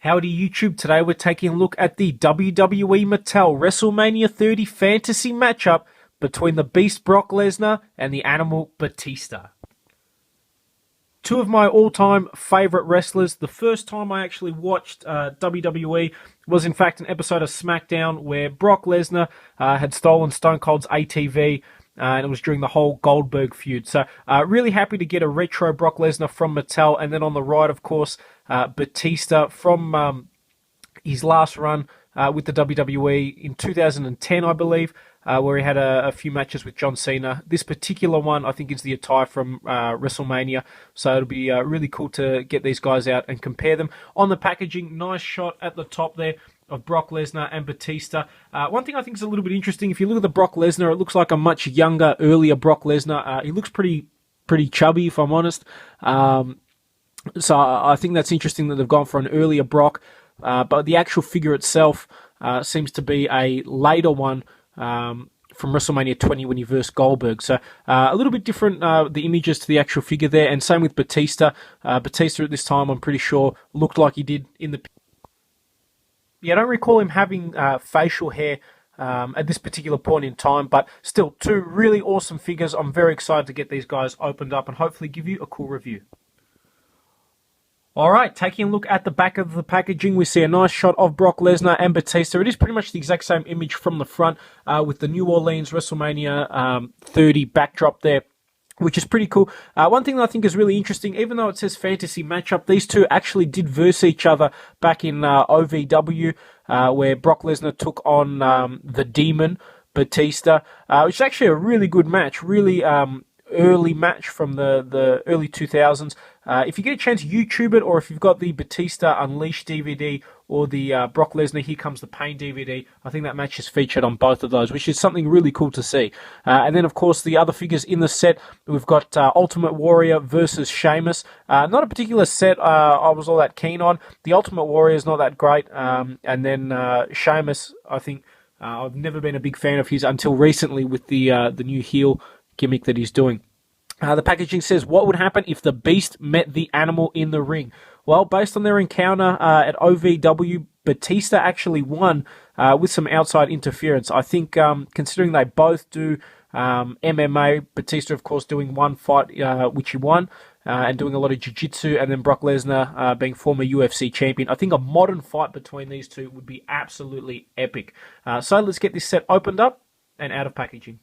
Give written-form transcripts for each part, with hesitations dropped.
Howdy YouTube, today we're taking a look at the WWE Mattel WrestleMania 30 fantasy matchup between the Beast Brock Lesnar and the Animal Batista. Two of my all-time favourite wrestlers. The first time I actually watched WWE was in fact an episode of SmackDown where Brock Lesnar had stolen Stone Cold's ATV, and it was during the whole Goldberg feud. So really happy to get a retro Brock Lesnar from Mattel. And then on the right, of course, Batista from his last run with the WWE in 2010, I believe, where he had a few matches with John Cena. This particular one, I think, is the attire from WrestleMania. So it'll be really cool to get these guys out and compare them. On the packaging, nice shot at the top there of Brock Lesnar and Batista. One thing I think is a little bit interesting, if you look at the Brock Lesnar, it looks like a much younger, earlier Brock Lesnar. He looks pretty chubby, if I'm honest. So I think that's interesting that they've gone for an earlier Brock. But the actual figure itself seems to be a later one from WrestleMania 20 when he versed Goldberg. So a little bit different, the images to the actual figure there. And same with Batista. Batista at this time, I'm pretty sure, looked like he did in the... Yeah, I don't recall him having facial hair at this particular point in time, but still, two really awesome figures. I'm very excited to get these guys opened up and hopefully give you a cool review. All right, taking a look at the back of the packaging, we see a nice shot of Brock Lesnar and Batista. It is pretty much the exact same image from the front with the New Orleans WrestleMania 30 backdrop there, which is pretty cool. One thing that I think is really interesting, even though it says fantasy matchup, these two actually did verse each other back in OVW, where Brock Lesnar took on the Demon, Batista, which is actually a really good match, really early match from the early 2000s. If you get a chance, YouTube it, or if you've got the Batista Unleashed DVD or the Brock Lesnar Here Comes the Pain DVD, I think that match is featured on both of those, which is something really cool to see. And then, of course, the other figures in the set, we've got Ultimate Warrior versus Sheamus. Not a particular set I was all that keen on. The Ultimate Warrior is not that great. And then Sheamus, I think, I've never been a big fan of his until recently with the new heel gimmick that he's doing. The packaging says, what would happen if the Beast met the Animal in the ring? Well, based on their encounter at OVW, Batista actually won with some outside interference. I think, considering they both do MMA, Batista, of course, doing one fight, which he won, and doing a lot of jiu-jitsu, and then Brock Lesnar being former UFC champion, I think a modern fight between these two would be absolutely epic. So let's get this set opened up and out of packaging.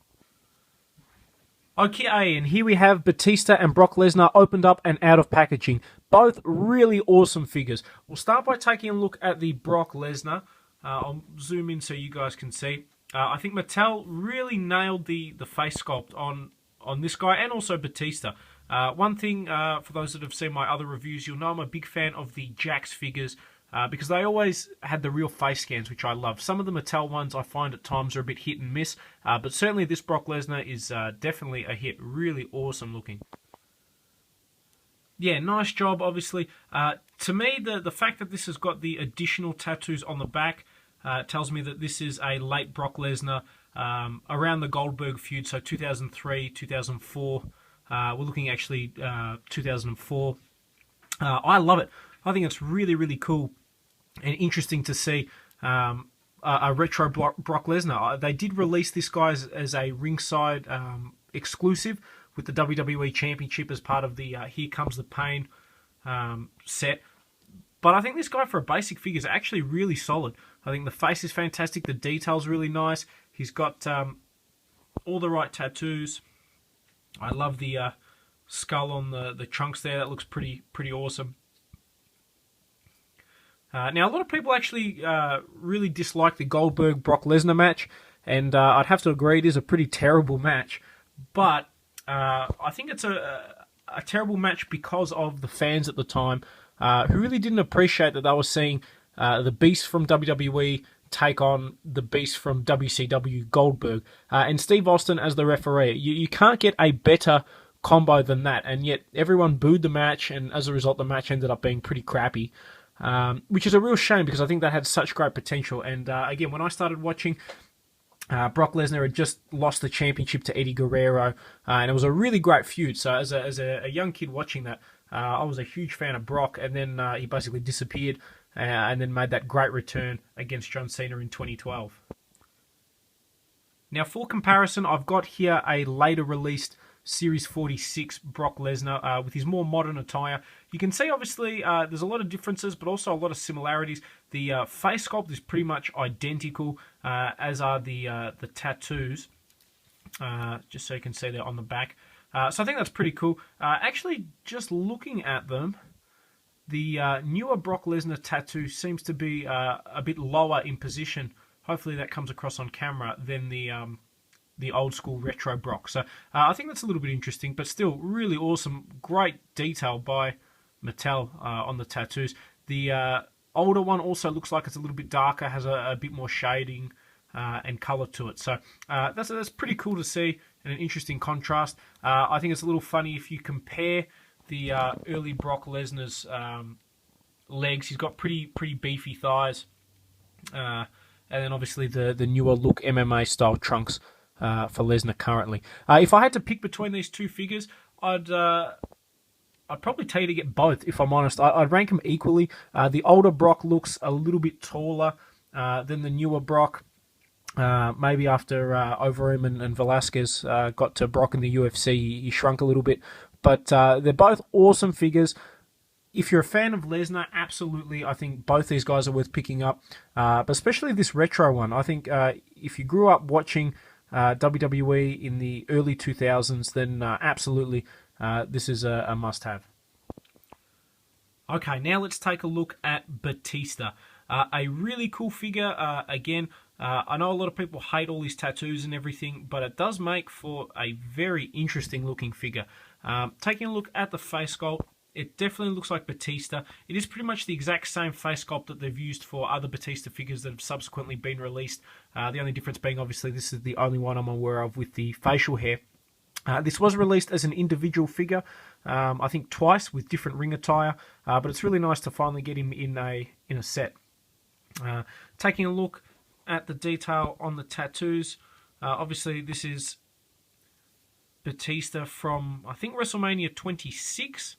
Okay, and here we have Batista and Brock Lesnar opened up and out of packaging. Both really awesome figures. We'll start by taking a look at the Brock Lesnar. I'll zoom in so you guys can see. I think Mattel really nailed the face sculpt on this guy and also Batista. One thing, for those that have seen my other reviews, you'll know I'm a big fan of the Jakks figures, because they always had the real face scans, which I love. Some of the Mattel ones I find at times are a bit hit and miss, but certainly this Brock Lesnar is definitely a hit. Really awesome looking. Yeah, nice job, obviously. To me, the fact that this has got the additional tattoos on the back tells me that this is a late Brock Lesnar around the Goldberg feud, so 2003, 2004. We're looking actually 2004. I love it. I think it's really, really cool and interesting to see a retro Brock Lesnar. They did release this guy as a ringside exclusive with the WWE Championship as part of the Here Comes the Pain set. But I think this guy for a basic figure is actually really solid. I think the face is fantastic. The detail's really nice. He's got all the right tattoos. I love the skull on the trunks there. That looks pretty awesome. Now, a lot of people actually really dislike the Goldberg-Brock Lesnar match, and I'd have to agree it is a pretty terrible match. But I think it's a terrible match because of the fans at the time who really didn't appreciate that they were seeing the Beast from WWE take on the Beast from WCW, Goldberg, and Steve Austin as the referee. You can't get a better combo than that, and yet everyone booed the match, and as a result, the match ended up being pretty crappy. Which is a real shame because I think that had such great potential. And again, when I started watching, Brock Lesnar had just lost the championship to Eddie Guerrero, and it was a really great feud. So as a young kid watching that, I was a huge fan of Brock, and then he basically disappeared and then made that great return against John Cena in 2012. Now, for comparison, I've got here a later released Series 46 Brock Lesnar with his more modern attire. You can see, obviously, there's a lot of differences, but also a lot of similarities. The face sculpt is pretty much identical, as are the tattoos, just so you can see they're on the back. So I think that's pretty cool. Actually, just looking at them, the newer Brock Lesnar tattoo seems to be a bit lower in position. Hopefully that comes across on camera than the old school retro Brock. So I think that's a little bit interesting, but still really awesome. Great detail by Mattel on the tattoos. The older one also looks like it's a little bit darker, has a bit more shading and color to it. So that's pretty cool to see, and an interesting contrast. I think it's a little funny if you compare the early Brock Lesnar's legs. He's got pretty beefy thighs. And then obviously the newer look MMA style trunks for Lesnar currently. If I had to pick between these two figures, I'd probably tell you to get both, if I'm honest. I'd rank them equally. The older Brock looks a little bit taller than the newer Brock. Maybe after Overeem and Velasquez got to Brock in the UFC, he shrunk a little bit. But they're both awesome figures. If you're a fan of Lesnar, absolutely, I think both these guys are worth picking up. But especially this retro one. I think if you grew up watching WWE in the early 2000s, then absolutely this is a must-have. Okay, now let's take a look at Batista. A really cool figure. Again, I know a lot of people hate all these tattoos and everything, but it does make for a very interesting looking figure. Taking a look at the face sculpt, it definitely looks like Batista. It is pretty much the exact same face sculpt that they've used for other Batista figures that have subsequently been released. The only difference being, obviously, this is the only one I'm aware of with the facial hair. This was released as an individual figure, I think twice with different ring attire, but it's really nice to finally get him in a set. Taking a look at the detail on the tattoos, obviously this is Batista from, I think, WrestleMania 26.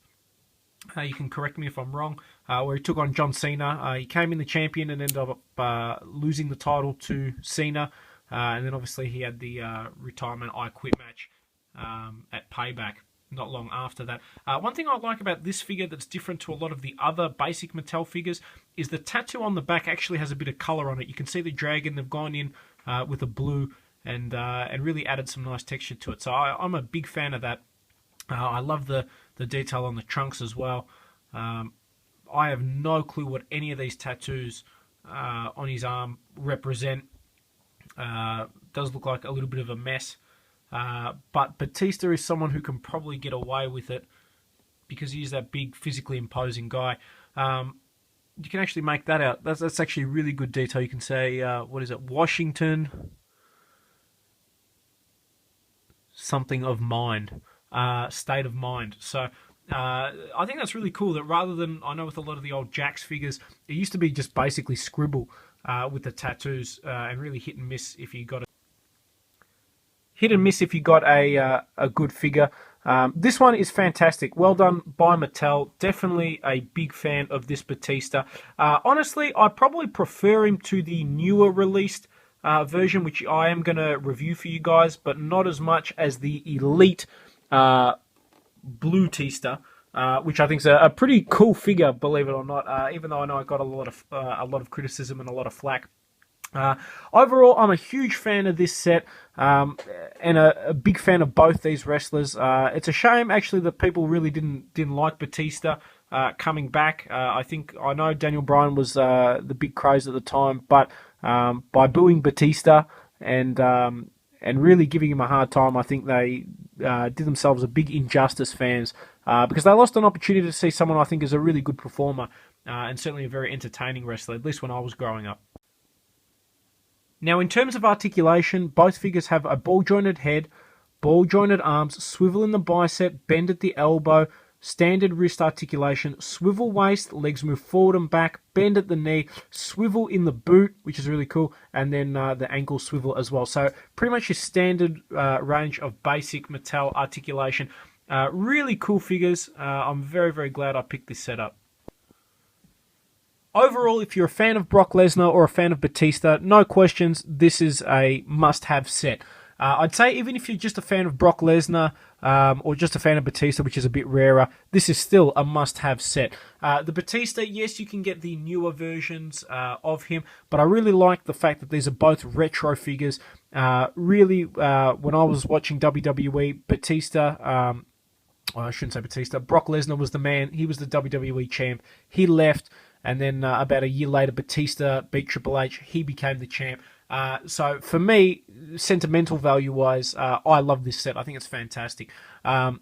You can correct me if I'm wrong, where he took on John Cena. He came in the champion and ended up losing the title to Cena. And then obviously he had the retirement I Quit match at Payback not long after that. One thing I like about this figure that's different to a lot of the other basic Mattel figures is the tattoo on the back actually has a bit of color on it. You can see the dragon, they've gone in with a blue and really added some nice texture to it. So I'm a big fan of that. I love the detail on the trunks as well. I have no clue what any of these tattoos on his arm represent. Does look like a little bit of a mess. But Batista is someone who can probably get away with it because he is that big, physically imposing guy. You can actually make that out. That's actually really good detail. You can say, what is it, Washington something of mind. State of mind. So I think that's really cool that rather than, I know with a lot of the old Jakks figures, it used to be just basically scribble with the tattoos and really hit and miss if you got a good figure. This one is fantastic. Well done by Mattel. Definitely a big fan of this Batista. Honestly, I probably prefer him to the newer released version, which I am going to review for you guys, but not as much as the Elite Blue Tista, which I think is a pretty cool figure, believe it or not. Even though I know I got a lot of criticism and a lot of flack. Overall, I'm a huge fan of this set, and a big fan of both these wrestlers. It's a shame actually that people really didn't like Batista coming back. I know Daniel Bryan was the big craze at the time, but by booing Batista and really giving him a hard time, I think they did themselves a big injustice, fans, because they lost an opportunity to see someone I think is a really good performer and certainly a very entertaining wrestler, at least when I was growing up. Now, in terms of articulation, both figures have a ball-jointed head, ball-jointed arms, swivel in the bicep, bend at the elbow, standard wrist articulation, swivel waist, legs move forward and back, bend at the knee, swivel in the boot, which is really cool, and then the ankle swivel as well. So pretty much your standard range of basic Mattel articulation. Really cool figures. I'm very, very glad I picked this setup. Overall, if you're a fan of Brock Lesnar or a fan of Batista, no questions, this is a must-have set. I'd say even if you're just a fan of Brock Lesnar or just a fan of Batista, which is a bit rarer, this is still a must-have set. The Batista, yes, you can get the newer versions of him, but I really like the fact that these are both retro figures. When I was watching WWE, Batista... I shouldn't say Batista. Brock Lesnar was the man. He was the WWE champ. He left, and then about a year later, Batista beat Triple H. He became the champ. So for me, sentimental value-wise, I love this set. I think it's fantastic. I'm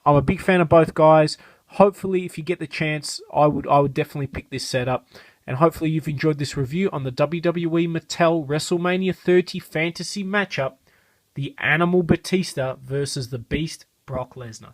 a big fan of both guys. Hopefully, if you get the chance, I would definitely pick this set up. And hopefully you've enjoyed this review on the WWE Mattel WrestleMania 30 Fantasy matchup, the Animal Batista versus the Beast Brock Lesnar.